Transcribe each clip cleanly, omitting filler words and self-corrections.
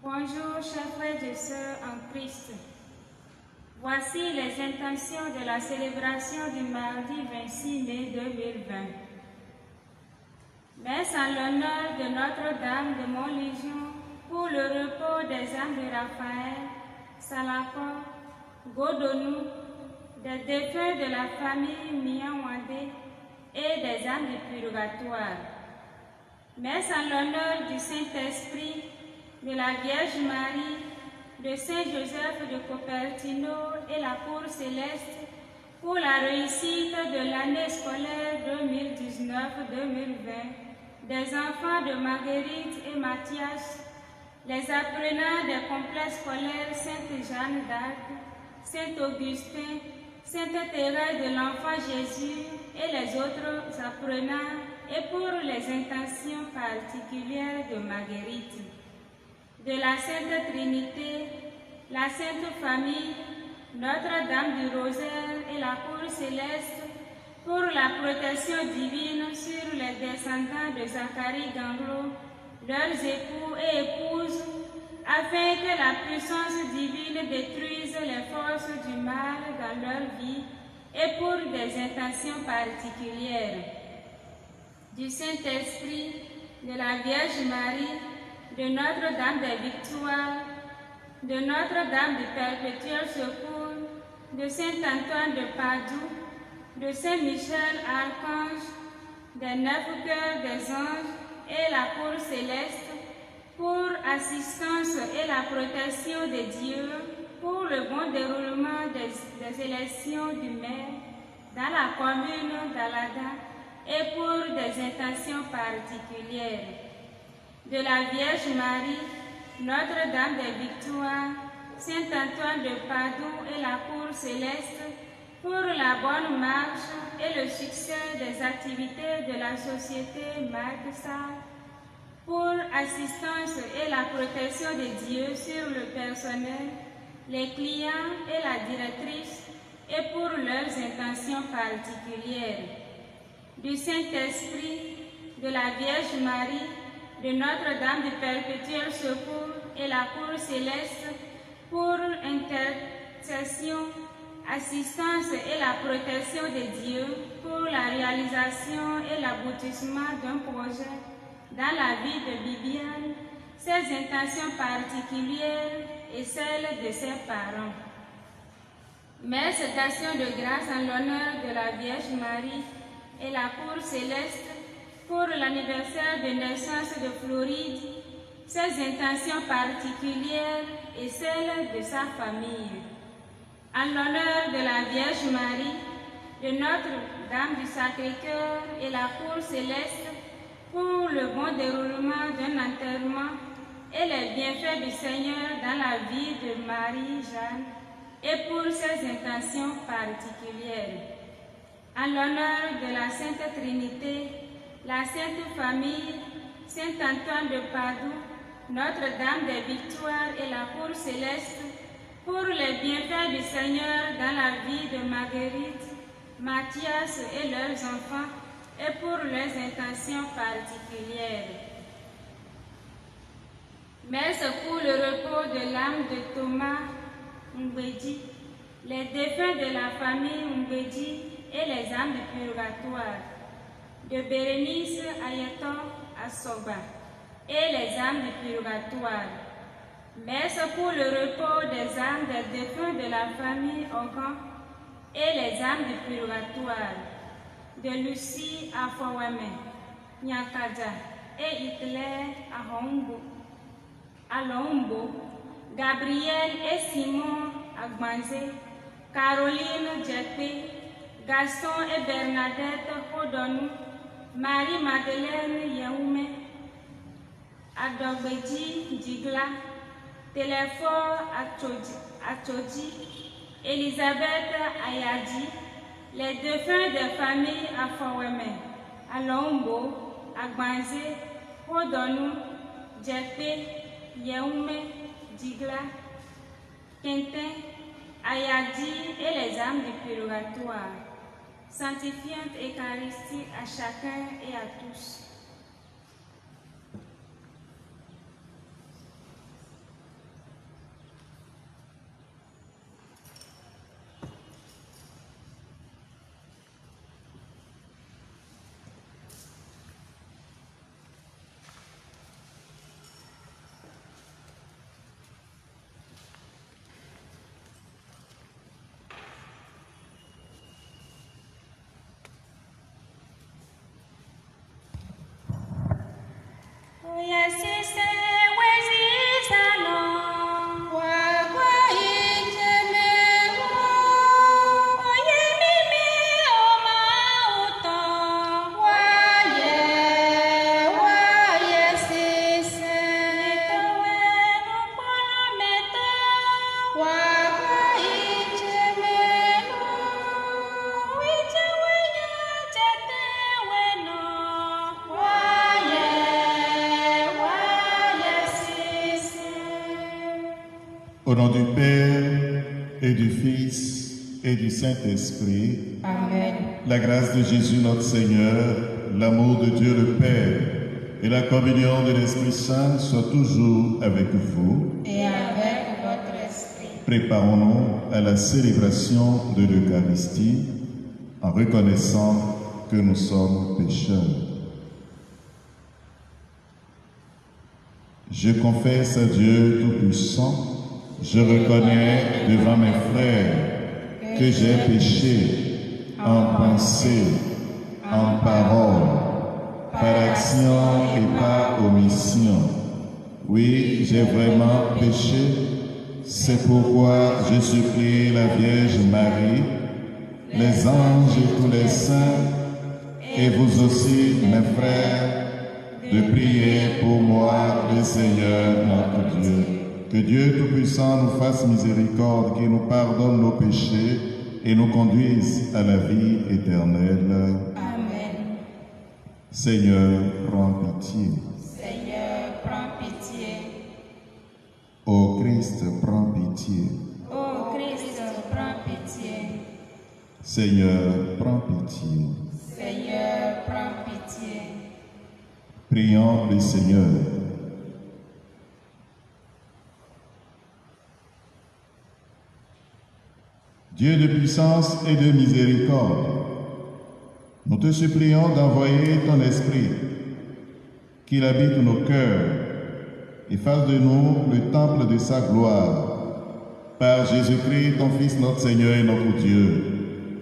Bonjour, chers frères et sœurs en Christ. Voici les intentions de la célébration du mardi 26 mai 2020. Messe en l'honneur de Notre-Dame de Montlégion pour le repos des âmes de Raphaël, Salako, Godonou, des défunts de la famille Mianwandé et des âmes du purgatoire. Messe en l'honneur du Saint-Esprit, de la Vierge Marie, de Saint Joseph de Cupertino et la Cour Céleste pour la réussite de l'année scolaire 2019-2020 des enfants de Marguerite et Mathias, les apprenants des complexes scolaires Sainte-Jeanne d'Arc, Saint-Augustin, Sainte Thérèse de l'Enfant Jésus et les autres apprenants et pour les intentions particulières de Marguerite, de la Sainte Trinité, la Sainte Famille, Notre-Dame du Rosaire et la Cour Céleste pour la protection divine sur les descendants de Zacharie Ganglo, leurs époux et épouses, afin que la puissance divine détruise les forces du mal dans leur vie et pour des intentions particulières. Du Saint-Esprit, de la Vierge Marie, de Notre-Dame des Victoires, de Notre-Dame du Perpétuel Secours, de Saint-Antoine de Padoue, de Saint-Michel Archange, des 9 cœurs des anges et la Cour Céleste, pour assistance et la protection de Dieu, pour le bon déroulement des élections du maire dans la commune d'Alada et pour des intentions particulières. De la Vierge Marie, Notre-Dame des Victoires, Saint-Antoine de Padoue et la Cour Céleste, pour la bonne marche et le succès des activités de la Société Marc-Sal, pour assistance et la protection de Dieu sur le personnel, les clients et la directrice, et pour leurs intentions particulières. Du Saint-Esprit, de la Vierge Marie, de Notre-Dame du Perpétuel Secours et la Cour Céleste, pour intercession, assistance et la protection de Dieu, pour la réalisation et l'aboutissement d'un projet dans la vie de Bibiane, ses intentions particulières et celles de ses parents. Messe d'action de grâce en l'honneur de la Vierge Marie et la Cour Céleste pour l'anniversaire de naissance de Floride, ses intentions particulières et celles de sa famille. En l'honneur de la Vierge Marie, de Notre-Dame du Sacré-Cœur et la Cour Céleste, pour le bon déroulement d'un enterrement et les bienfaits du Seigneur dans la vie de Marie-Jeanne et pour ses intentions particulières. En l'honneur de la Sainte Trinité, la Sainte Famille, Saint-Antoine de Padoue, Notre-Dame des Victoires et la Cour Céleste, pour les bienfaits du Seigneur dans la vie de Marguerite, Mathias et leurs enfants, et pour leurs intentions particulières. Messe pour le repos de l'âme de Thomas Mbedi, les défunts de la famille Mbedi et les âmes du purgatoire, de Bérénice Ayaton à Soba et les âmes du purgatoire. Messe pour le repos des âmes des défunts de la famille Ogan et les âmes du purgatoire, de Lucie à Fawame, Nyakadja et Hitler à Lombo, Gabriel et Simon à Gbanzé, Caroline Djepé, Gaston et Bernadette Hodonou, Marie-Madeleine Yahoume, Adobedi Digla, Téléphore Atchodji, Elisabeth Ayadi, les défunts des familles à Faweme, à Lombo, à Gbanzé, Hodonou, Djepé, Yahoume, Digla, Quentin, Ayadi et les âmes du purgatoire. Sanctifiante Eucharistie à chacun et à tous. Au nom du Père et du Fils et du Saint-Esprit. Amen. La grâce de Jésus notre Seigneur, l'amour de Dieu le Père et la communion de l'Esprit Saint soient toujours avec vous. Et avec votre esprit. Préparons-nous à la célébration de l'Eucharistie en reconnaissant que nous sommes pécheurs. Je confesse à Dieu Tout-Puissant, je reconnais devant mes frères que j'ai péché en pensée, en parole, par action et par omission. Oui, j'ai vraiment péché. C'est pourquoi je supplie la Vierge Marie, les anges et tous les saints, et vous aussi, mes frères, de prier pour moi, le Seigneur notre Dieu. Que Dieu Tout-Puissant nous fasse miséricorde, qu'il nous pardonne nos péchés et nous conduise à la vie éternelle. Amen. Seigneur, prends pitié. Seigneur, prends pitié. Ô Christ, prends pitié. Ô Christ, prends pitié. Seigneur, prends pitié. Seigneur, prends pitié. Prions le Seigneur. Dieu de puissance et de miséricorde, nous te supplions d'envoyer ton Esprit, qu'il habite nos cœurs et fasse de nous le temple de sa gloire. Par Jésus-Christ, ton Fils, notre Seigneur et notre Dieu,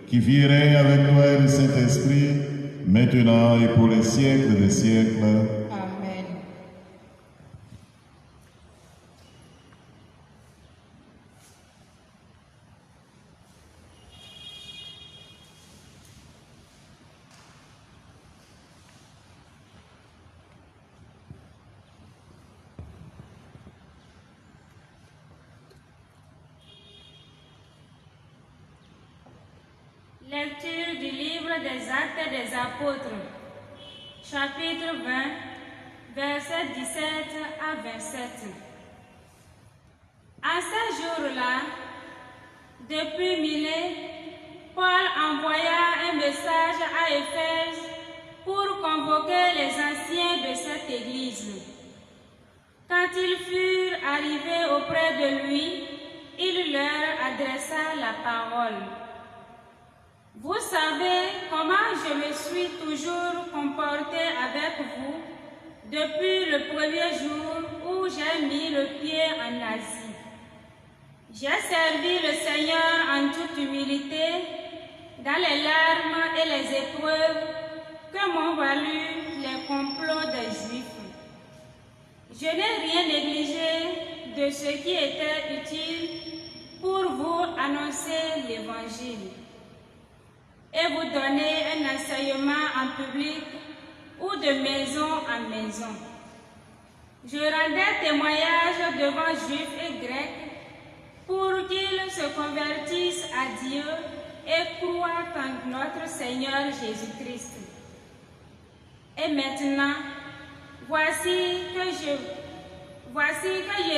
qui vit et règne avec toi et le Saint-Esprit, maintenant et pour les siècles des siècles. Amen. Lecture du livre des Actes des Apôtres, chapitre 20, versets 17 à 27. À ce jour-là, depuis Milet, Paul envoya un message à Éphèse pour convoquer les anciens de cette église. Quand ils furent arrivés auprès de lui, il leur adressa la parole. Vous savez comment je me suis toujours comporté avec vous depuis le premier jour où j'ai mis le pied en Asie. J'ai servi le Seigneur en toute humilité, dans les larmes et les épreuves que m'ont valu les complots des Juifs. Je n'ai rien négligé de ce qui était utile pour vous annoncer l'Évangile et vous donner un enseignement en public ou de maison en maison. Je rendais témoignage devant Juifs et Grecs pour qu'ils se convertissent à Dieu et croient en notre Seigneur Jésus-Christ. Et maintenant, voici que je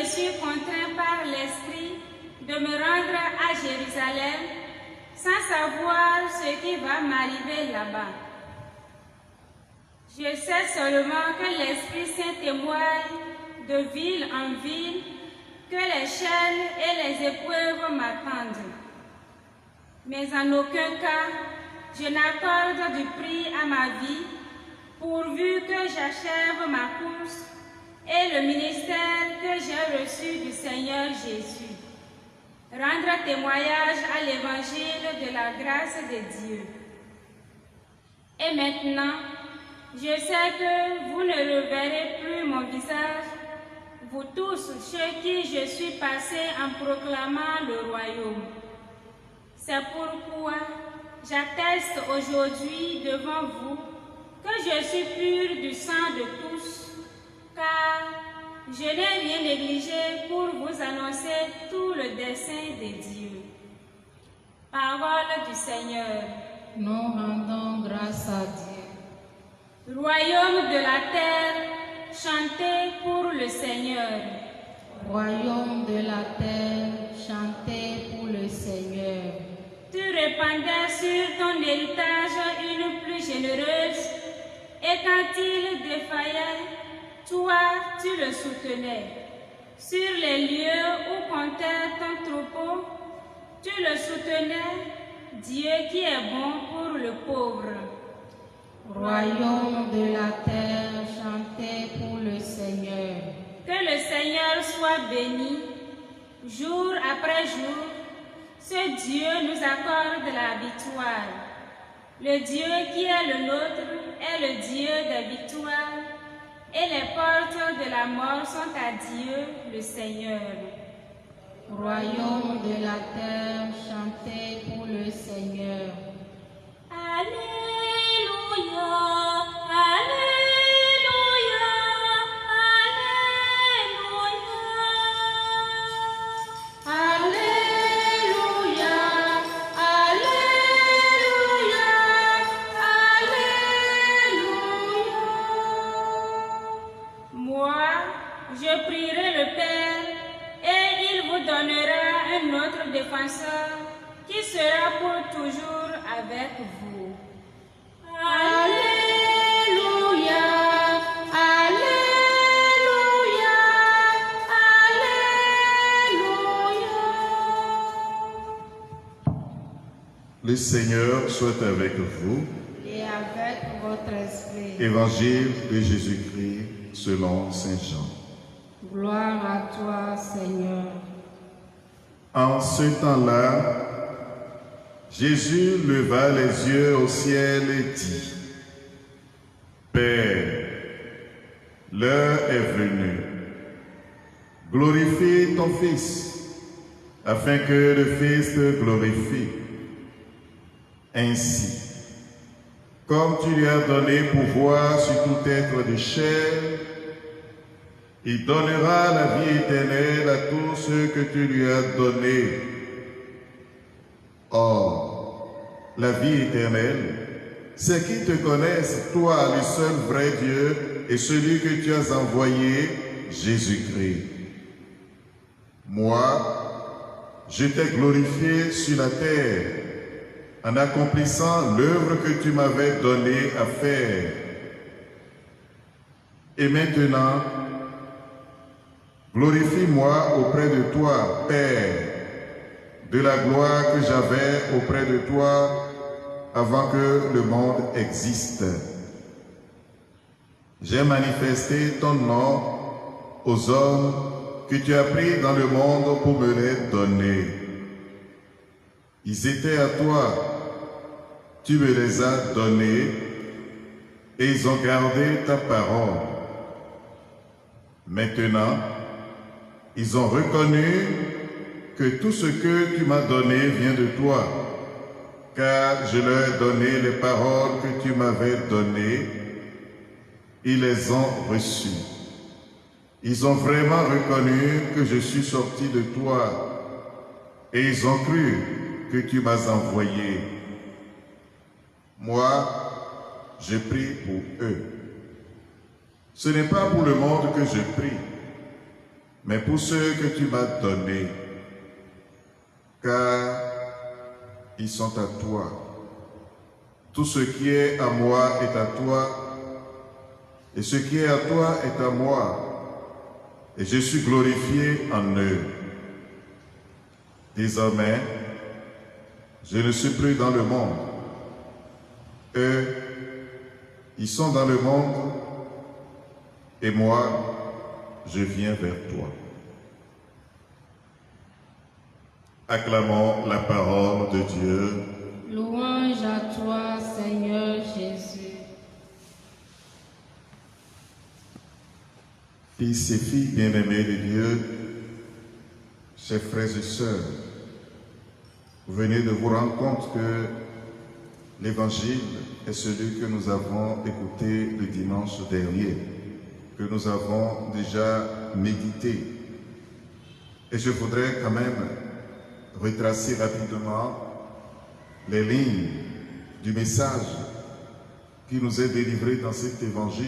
suis contraint par l'Esprit de me rendre à Jérusalem sans savoir ce qui va m'arriver là-bas. Je sais seulement que l'Esprit Saint témoigne de ville en ville que les chaînes et les épreuves m'attendent. Mais en aucun cas, je n'accorde du prix à ma vie, pourvu que j'achève ma course et le ministère que j'ai reçu du Seigneur Jésus. Rendre témoignage à l'évangile de la grâce de Dieu. Et maintenant, je sais que vous ne reverrez plus mon visage, vous tous chez qui je suis passé en proclamant le royaume. C'est pourquoi j'atteste aujourd'hui devant vous que je suis pur du sang de tous, car je n'ai rien négligé pour vous annoncer tout le dessein de Dieu. Parole du Seigneur. Nous rendons grâce à Dieu. Royaume de la terre, chantez pour le Seigneur. Royaume de la terre, chantez pour le Seigneur. Tu répandais sur ton héritage une pluie généreuse, et quand il défaillait, toi, tu le soutenais. Sur les lieux où comptait ton troupeau, tu le soutenais, Dieu qui est bon pour le pauvre. Royaume de la terre, chantez pour le Seigneur. Que le Seigneur soit béni, jour après jour. Ce Dieu nous accorde la victoire. Le Dieu qui est le nôtre est le Dieu des victoires, et les portes de la mort sont à Dieu, le Seigneur. Royaume de la terre, chantez pour le Seigneur. Alléluia, Alléluia, Alléluia. Alléluia, Alléluia, Alléluia. Moi, je prierai le Père, et il vous donnera un autre défenseur qui sera pour toujours avec vous. Alléluia, Alléluia, Alléluia. Le Seigneur soit avec vous. Et avec votre esprit. Évangile de Jésus-Christ selon Saint Jean. Gloire à toi, Seigneur. En ce temps-là, Jésus leva les yeux au ciel et dit, « Père, l'heure est venue. Glorifie ton Fils, afin que le Fils te glorifie. Ainsi, comme tu lui as donné pouvoir sur tout être de chair, il donnera la vie éternelle à tous ceux que tu lui as donnés. Or, la vie éternelle, c'est qu'ils te connaissent, toi, le seul vrai Dieu, et celui que tu as envoyé, Jésus-Christ. Moi, je t'ai glorifié sur la terre, en accomplissant l'œuvre que tu m'avais donnée à faire. Et maintenant, glorifie-moi auprès de toi, Père, de la gloire que j'avais auprès de toi avant que le monde existe. J'ai manifesté ton nom aux hommes que tu as pris dans le monde pour me les donner. Ils étaient à toi, tu me les as donnés et ils ont gardé ta parole. Maintenant, ils ont reconnu que tout ce que tu m'as donné vient de toi, car je leur ai donné les paroles que tu m'avais données, ils les ont reçues. Ils ont vraiment reconnu que je suis sorti de toi, et ils ont cru que tu m'as envoyé. Moi, je prie pour eux. Ce n'est pas pour le monde que je prie, mais pour ceux que tu m'as donnés, car ils sont à toi. Tout ce qui est à moi est à toi, et ce qui est à toi est à moi, et je suis glorifié en eux. Désormais, je ne suis plus dans le monde. Eux, ils sont dans le monde, et moi, je viens vers toi. Acclamons la parole de Dieu. Louange à toi, Seigneur Jésus. Fils et filles bien-aimés de Dieu, chers frères et sœurs, vous venez de vous rendre compte que l'Évangile est celui que nous avons écouté le dimanche dernier, que nous avons déjà médité. Et je voudrais quand même retracer rapidement les lignes du message qui nous est délivré dans cet Évangile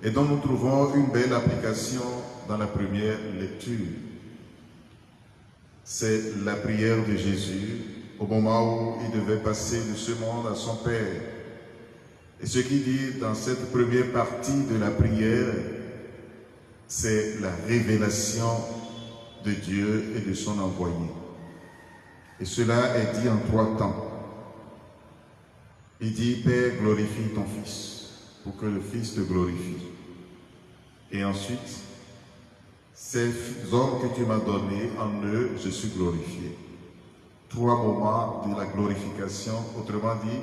et dont nous trouvons une belle application dans la première lecture. C'est la prière de Jésus au moment où il devait passer de ce monde à son Père. Et ce qu'il dit dans cette première partie de la prière, c'est la révélation de Dieu et de son envoyé. Et cela est dit en 3 temps. Il dit, Père, glorifie ton Fils, pour que le Fils te glorifie. Et ensuite, ces hommes que tu m'as donnés, en eux, je suis glorifié. 3 moments de la glorification, autrement dit,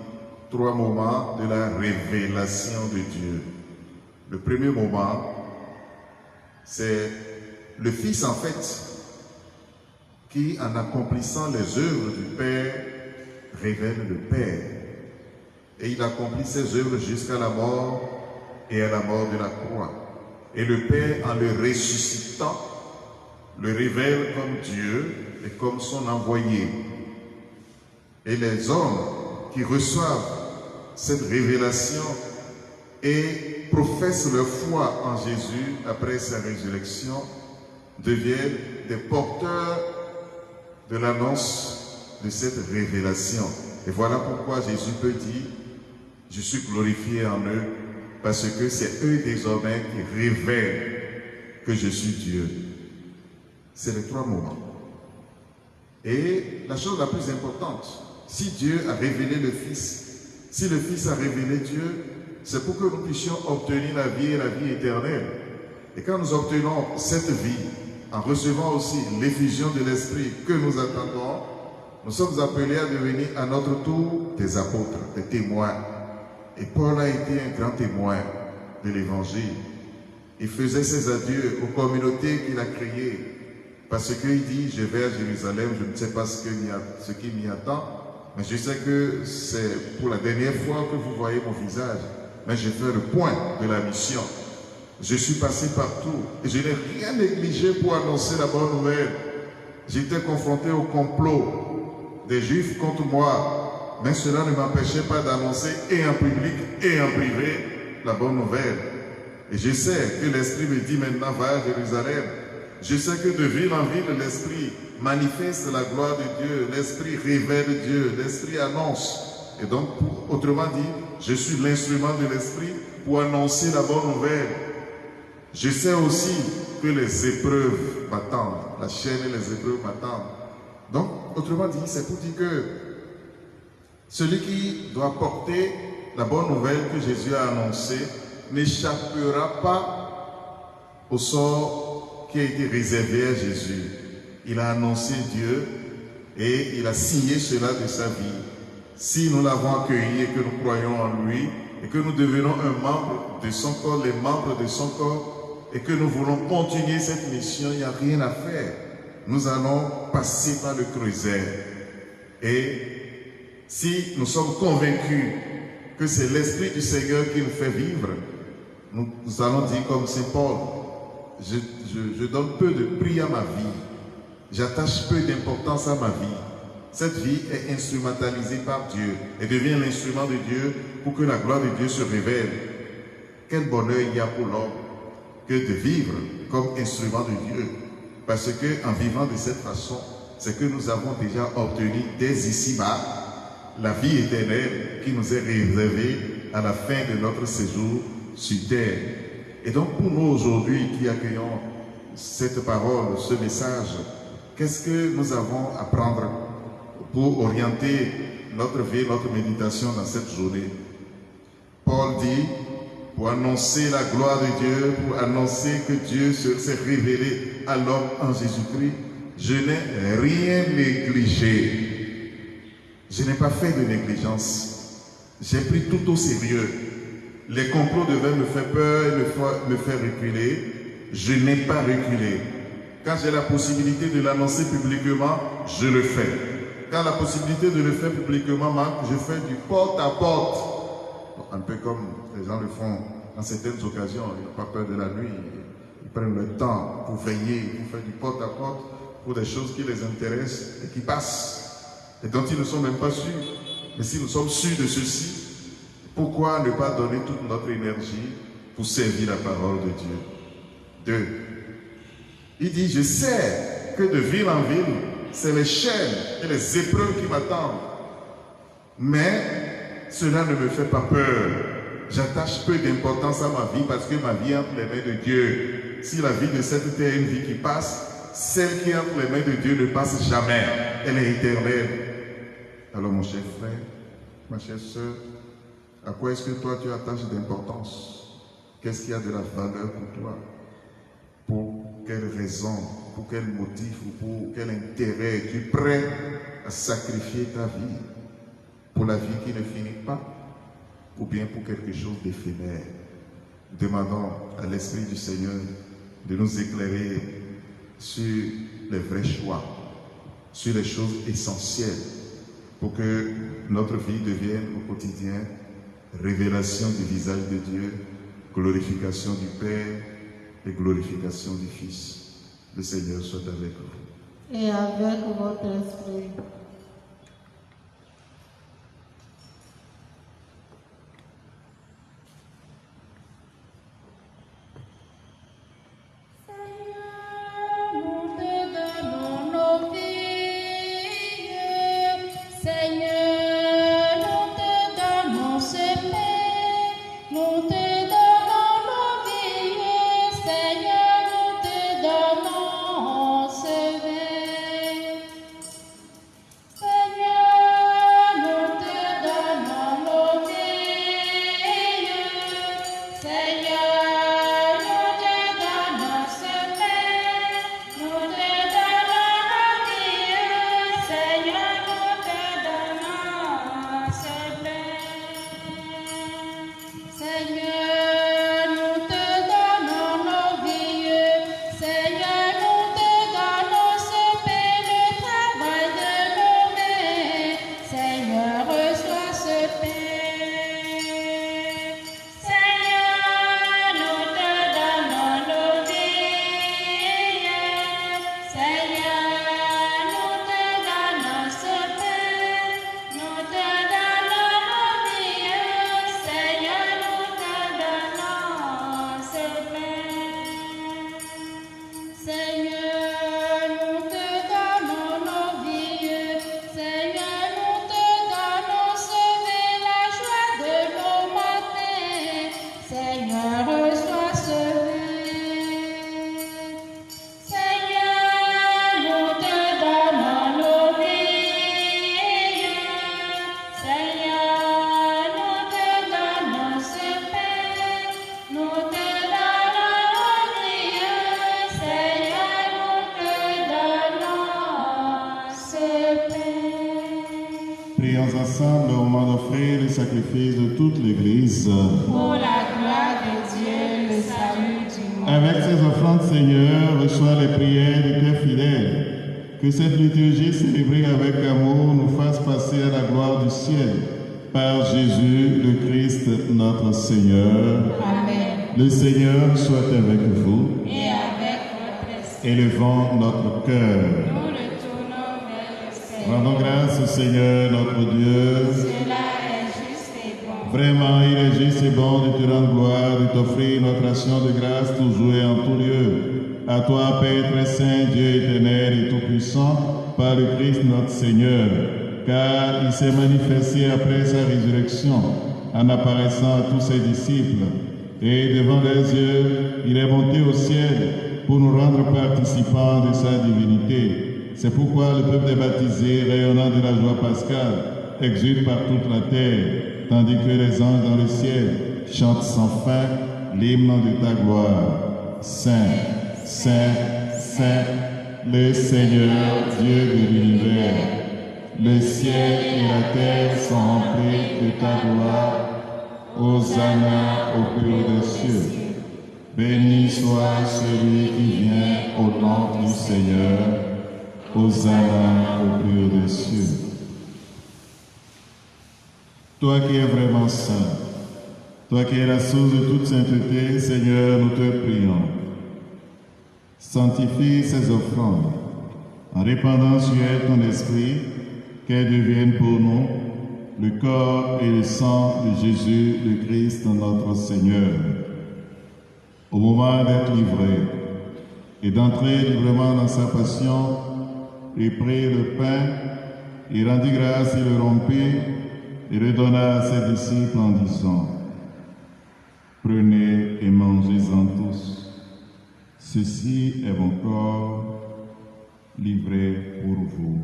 3 moments de la révélation de Dieu. Le premier moment, c'est le Fils, en fait, qui, en accomplissant les œuvres du Père, révèle le Père. Et il accomplit ses œuvres jusqu'à la mort et à la mort de la croix. Et le Père, en le ressuscitant, le révèle comme Dieu et comme son envoyé. Et les hommes qui reçoivent cette révélation et professent leur foi en Jésus après sa résurrection deviennent des porteurs de l'annonce de cette révélation. Et voilà pourquoi Jésus peut dire, je suis glorifié en eux, parce que c'est eux désormais qui révèlent que je suis Dieu. C'est les 3 moments. Et la chose la plus importante, si Dieu a révélé le Fils, si le Fils a révélé Dieu, c'est pour que nous puissions obtenir la vie et la vie éternelle. Et quand nous obtenons cette vie, en recevant aussi l'effusion de l'Esprit que nous attendons, nous sommes appelés à devenir à notre tour des apôtres, des témoins. Et Paul a été un grand témoin de l'Évangile. Il faisait ses adieux aux communautés qu'il a créées, parce qu'il dit, je vais à Jérusalem, je ne sais pas ce qui m'y attend, mais je sais que c'est pour la dernière fois que vous voyez mon visage, mais je fais le point de la mission. Je suis passé partout et je n'ai rien négligé pour annoncer la bonne nouvelle. J'étais confronté au complot des Juifs contre moi, mais cela ne m'empêchait pas d'annoncer et en public et en privé la bonne nouvelle. Et je sais que l'Esprit me dit maintenant, va à Jérusalem. Je sais que de ville en ville, l'Esprit manifeste la gloire de Dieu, l'Esprit révèle Dieu, l'Esprit annonce. Et donc, autrement dit, je suis l'instrument de l'Esprit pour annoncer la bonne nouvelle. Je sais aussi que les épreuves m'attendent, la chaîne et les épreuves m'attendent. Donc, autrement dit, c'est pour dire que celui qui doit porter la bonne nouvelle que Jésus a annoncée n'échappera pas au sort qui a été réservé à Jésus. Il a annoncé Dieu et il a signé cela de sa vie. Si nous l'avons accueilli et que nous croyons en lui et que nous devenons un membre de son corps, les membres de son corps, et que nous voulons continuer cette mission, il n'y a rien à faire. Nous allons passer par le creuset. Et si nous sommes convaincus que c'est l'Esprit du Seigneur qui nous fait vivre, nous allons dire comme Saint Paul, je donne peu de prix à ma vie. J'attache peu d'importance à ma vie. Cette vie est instrumentalisée par Dieu et devient l'instrument de Dieu pour que la gloire de Dieu se révèle. Quel bonheur il y a pour l'homme que de vivre comme instrument de Dieu. Parce que en vivant de cette façon, c'est que nous avons déjà obtenu dès ici-bas la vie éternelle qui nous est réservée à la fin de notre séjour sur terre. Et donc pour nous aujourd'hui qui accueillons cette parole, ce message, qu'est-ce que nous avons à prendre pour orienter notre vie, notre méditation dans cette journée? Paul dit, pour annoncer la gloire de Dieu, pour annoncer que Dieu s'est révélé à l'homme en Jésus-Christ, je n'ai rien négligé. Je n'ai pas fait de négligence. J'ai pris tout au sérieux. Les complots devaient me faire peur et me faire reculer. Je n'ai pas reculé. Quand j'ai la possibilité de l'annoncer publiquement, je le fais. Quand la possibilité de le faire publiquement manque, je fais du porte-à-porte. Un peu comme les gens le font dans certaines occasions. Ils n'ont pas peur de la nuit. Ils prennent le temps pour veiller, pour faire du porte-à-porte pour des choses qui les intéressent et qui passent et dont ils ne sont même pas sûrs. Mais si nous sommes sûrs de ceci, pourquoi ne pas donner toute notre énergie, pour servir la parole de Dieu. 2. Il dit, je sais que de ville en ville, c'est les chaînes et les épreuves qui m'attendent. Mais cela ne me fait pas peur. J'attache peu d'importance à ma vie parce que ma vie est entre les mains de Dieu. Si la vie de cette terre est une vie qui passe, celle qui est entre les mains de Dieu ne passe jamais. Elle est éternelle. Alors mon cher frère, ma chère soeur, à quoi est-ce que toi tu attaches d'importance? Qu'est-ce qu'il y a de la valeur pour toi? Pour quelle raison, pour quel motif ou pour quel intérêt es-tu prêt à sacrifier ta vie? Pour la vie qui ne finit pas ou bien pour quelque chose d'éphémère? Demandons à l'Esprit du Seigneur de nous éclairer sur les vrais choix, sur les choses essentielles pour que notre vie devienne au quotidien révélation du visage de Dieu, glorification du Père et glorification du Fils. Le Seigneur soit avec vous. Et avec votre esprit. Prions ensemble au moment d'offrir le sacrifice de toute l'Église. Pour la gloire de Dieu, le salut du monde. Avec ces offrandes, Seigneur, reçois les prières de tes fidèles. Que cette liturgie célébrée avec amour nous fasse passer à la gloire du ciel. Par Jésus, le Christ, notre Seigneur. Amen. Le Seigneur soit avec vous. Et avec votre esprit. Élevons notre cœur. Nous retournons vers le Seigneur. Rendons grâce au Seigneur, notre Dieu. Cela est juste et bon. Vraiment, il est juste et bon de te rendre gloire, de t'offrir notre action de grâce toujours et en tout lieu. À toi, Père très saint, Dieu éternel et tout-puissant, par le Christ notre Seigneur, car il s'est manifesté après sa résurrection, en apparaissant à tous ses disciples, et devant leurs yeux, il est monté au ciel pour nous rendre participants de sa divinité. C'est pourquoi le peuple des baptisés, rayonnant de la joie pascale, exulte par toute la terre, tandis que les anges dans le ciel chantent sans fin l'hymne de ta gloire. Saint, Saint, Saint, le Seigneur, Dieu de l'univers. Le ciel et la terre sont remplis de ta gloire. Hosanna au plus haut des cieux. Béni soit celui qui vient au nom du Seigneur. Hosanna au plus haut des cieux. Toi qui es vraiment saint, toi qui es la source de toute sainteté, Seigneur, nous te prions. Sanctifie ces offrandes, en répandant sur elles ton esprit, qu'elles deviennent pour nous le corps et le sang de Jésus, le Christ, notre Seigneur. au moment d'être livré et d'entrer librement dans sa passion, il prit le pain, il rendit grâce, il le rompit et le donna à ses disciples en disant: Prenez et mangez-en tous. Ceci est mon corps livré pour vous.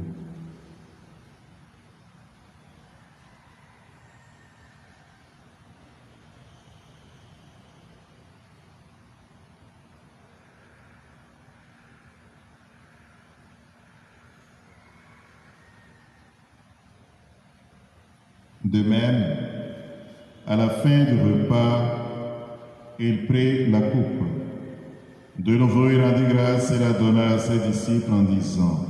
De même, à la fin du repas, il prit la coupe. De nouveau, il rendit grâce et la donna à ses disciples en disant: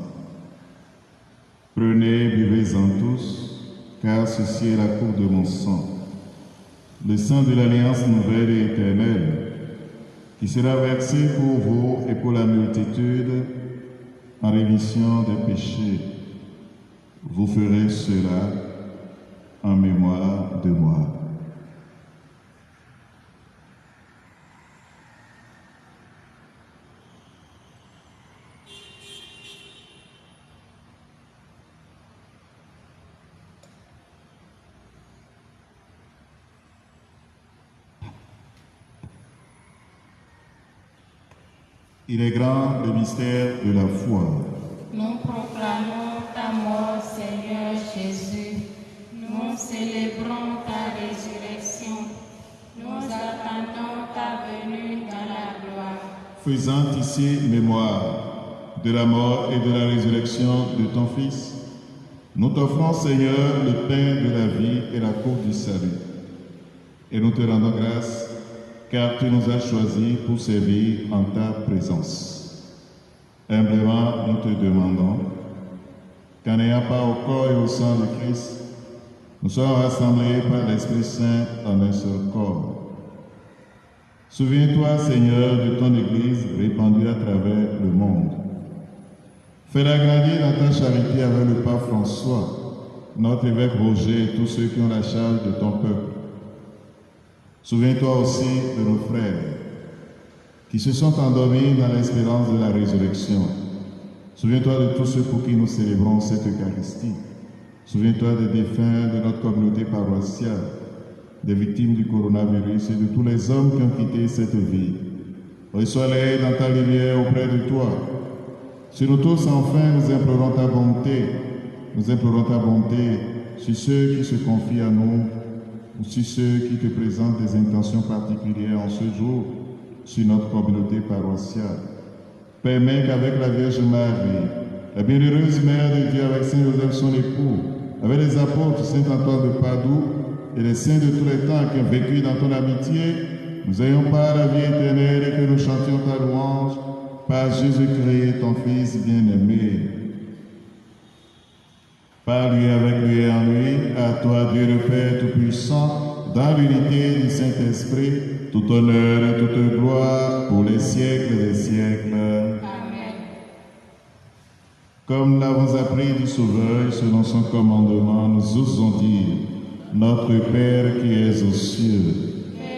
Prenez, buvez-en tous, car ceci est la coupe de mon sang, le sang de l'alliance nouvelle et éternelle, qui sera versé pour vous et pour la multitude en rémission des péchés. Vous ferez cela en mémoire de moi. Il est grand le mystère de la foi. Nous proclamons ta mort, Seigneur Jésus. Nous célébrons ta résurrection. Nous attendons ta venue dans la gloire. Faisant ici mémoire de la mort et de la résurrection de ton Fils, nous t'offrons, Seigneur, le pain de la vie et la coupe du salut. Et nous te rendons grâce, car tu nous as choisis pour servir en ta présence. Humblement, nous te demandons qu'en n'ayant pas au corps et au sang de Christ, nous sommes rassemblés par l'Esprit Saint en un seul corps. Souviens-toi, Seigneur, de ton Église répandue à travers le monde. Fais-la grandir dans ta charité avec le pape François, notre évêque Roger et tous ceux qui ont la charge de ton peuple. Souviens-toi aussi de nos frères qui se sont endormis dans l'espérance de la résurrection. Souviens-toi de tous ceux pour qui nous célébrons cette Eucharistie. Souviens-toi des défunts de notre communauté paroissiale, des victimes du coronavirus et de tous les hommes qui ont quitté cette vie. Reçois-les dans ta lumière auprès de toi. Sur nous tous, enfin, nous implorons ta bonté. Nous implorons ta bonté sur ceux qui se confient à nous ou sur ceux qui te présentent des intentions particulières en ce jour sur notre communauté paroissiale. Permets qu'avec la Vierge Marie, la bienheureuse Mère de Dieu, avec Saint Joseph son époux, avec les apôtres Saint Antoine de Padoue et les saints de tous les temps qui ont vécu dans ton amitié, nous ayons part à la vie éternelle et que nous chantions ta louange par Jésus-Christ, ton Fils bien-aimé. Par lui, avec lui et en lui, à toi, Dieu le Père Tout-Puissant, dans l'unité du Saint-Esprit, tout honneur et toute gloire pour les siècles des siècles. Amen. Comme l'avons appris du Sauveur, selon son commandement, nous osons dire: Notre Père qui es aux cieux,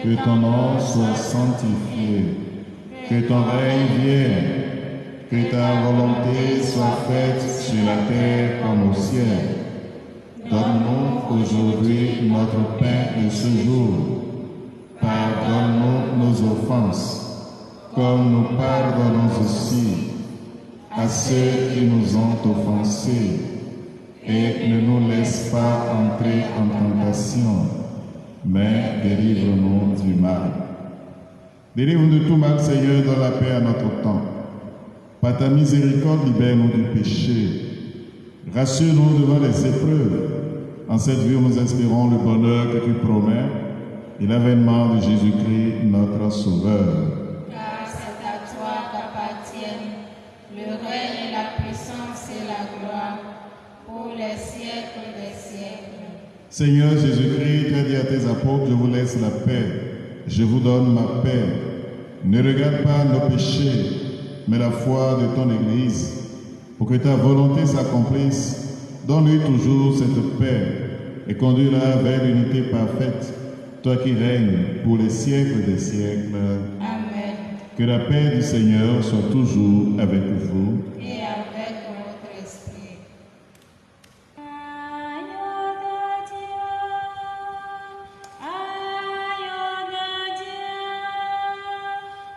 que ton nom soit sanctifié, que ton règne vienne, que ta volonté soit faite sur la terre comme au ciel. Donne-nous aujourd'hui notre pain de ce jour. Pardonne-nous nos offenses, comme nous pardonnons aussi à ceux qui nous ont offensés. Et ne nous laisse pas entrer en tentation, mais délivre-nous du mal. Délivre-nous de tout mal, Seigneur, donne la paix à notre temps. Par ta miséricorde, libère-nous du péché. Rassure-nous devant les épreuves. En cette vie, nous espérons le bonheur que tu promets et l'avènement de Jésus-Christ, notre Sauveur. Car c'est à toi qu'appartiennent le règne, la puissance et la gloire pour les siècles des siècles. Seigneur Jésus-Christ, tu as dit à tes apôtres: je vous laisse la paix, je vous donne ma paix. Ne regarde pas nos péchés, mais la foi de ton Église, pour que ta volonté s'accomplisse. Donne-lui toujours cette paix et conduis-la vers l'unité parfaite, toi qui règnes pour les siècles des siècles. Amen. Que la paix du Seigneur soit toujours avec vous. et avec votre esprit.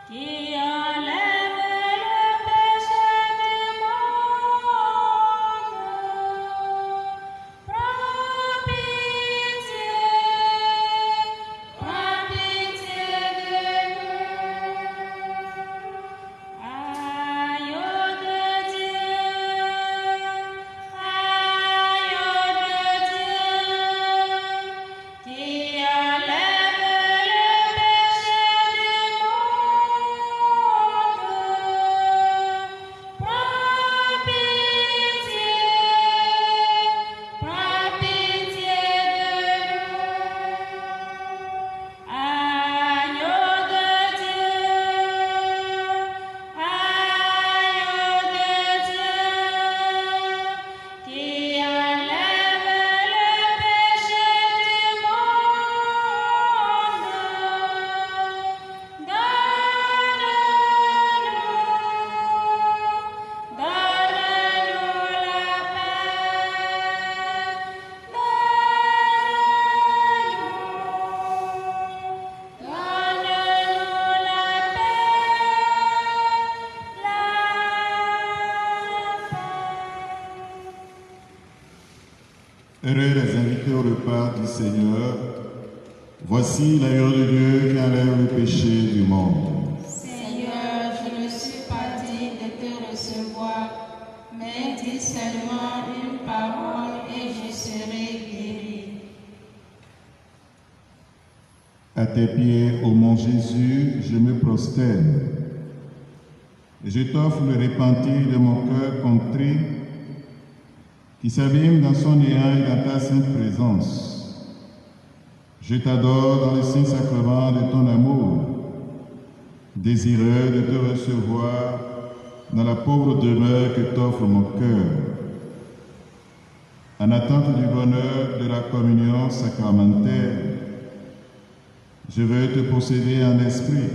Qui enlève le péché du monde, prends pitié de nous. Agneau de Dieu, qui enlève le péché du monde, prends pitié de nous. Agneau de Dieu, qui enlève le péché du monde, donne-nous la Heureux les invités au repas du Seigneur. Voici l'agneau de Dieu qui enlève le péché du monde. Seigneur, je ne suis pas digne de te recevoir, mais dis seulement une parole et je serai guéri. À tes pieds, ô mon Jésus, je me prosterne. Et je t'offre le repentir de mon cœur contrit, qui s'abîme dans son néant et dans ta sainte présence. Je t'adore dans le saint sacrement de ton amour, désireux de te recevoir dans la pauvre demeure que t'offre mon cœur. En attente du bonheur de la communion sacramentelle, je veux te posséder en esprit.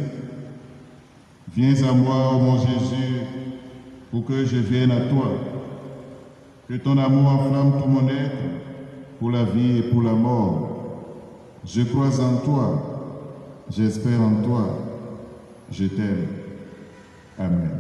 Viens à moi, ô mon Jésus, pour que je vienne à toi. Que ton amour enflamme tout mon être, pour la vie et pour la mort. Je crois en toi, j'espère en toi, je t'aime. Amen.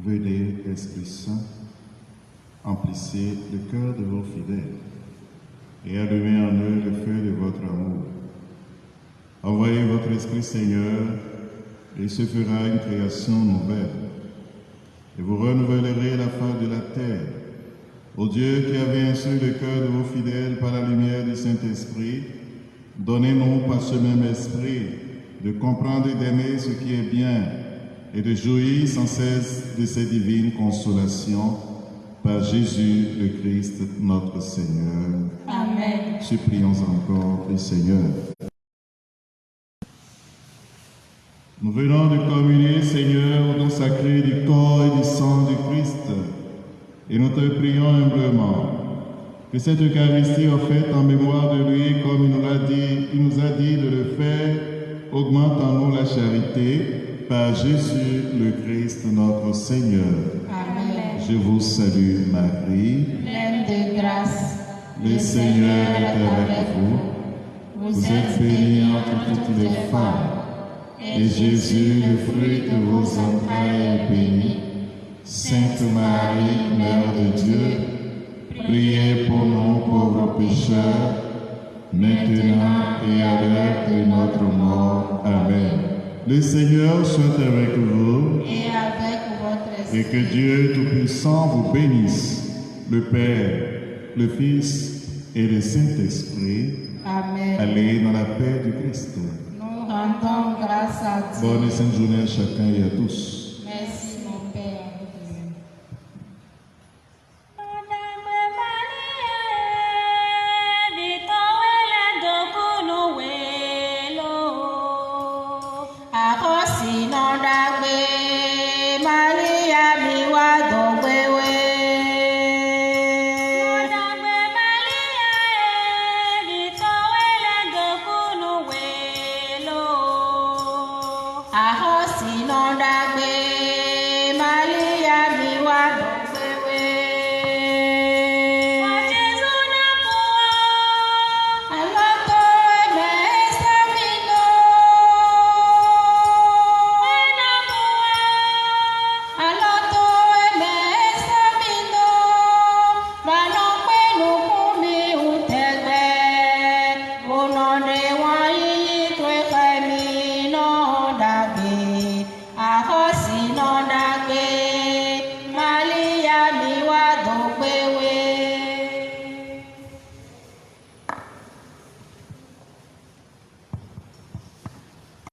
Venez, Esprit Saint, emplissez le cœur de vos fidèles et allumez en eux le feu de votre amour. Envoyez votre Esprit, Seigneur, et il se fera une création nouvelle. Et vous renouvellerez la face de la terre. Ô Dieu qui avez instruit le cœur de vos fidèles par la lumière du Saint-Esprit, donnez-nous par ce même esprit de comprendre et d'aimer ce qui est bien et de jouir sans cesse de ces divines consolations par Jésus le Christ notre Seigneur. Amen. Supplions encore le Seigneur. Nous venons de communier, Seigneur, au don sacré du corps et du sang du Christ, et nous te prions humblement que cette Eucharistie offerte en mémoire de lui, comme il nous a dit de le faire, augmente en nous la charité par Jésus le Christ notre Seigneur. Amen. Je vous salue Marie, Pleine de grâce, le Seigneur est avec vous. Vous êtes bénie entre toutes les femmes, et Jésus, le fruit de vos entrailles, est béni. Sainte Marie, Mère de Dieu, priez pour nous pauvres pécheurs, maintenant et à l'heure de notre mort. Amen. Le Seigneur soit avec vous et avec votre esprit. et que Dieu Tout-Puissant vous bénisse, le Père, le Fils et le Saint-Esprit. Amen. Allez dans la paix du Christ. Nous rendons grâce à Dieu. Bonne et sainte journée à chacun et à tous. Merci, mon Père. Sinonda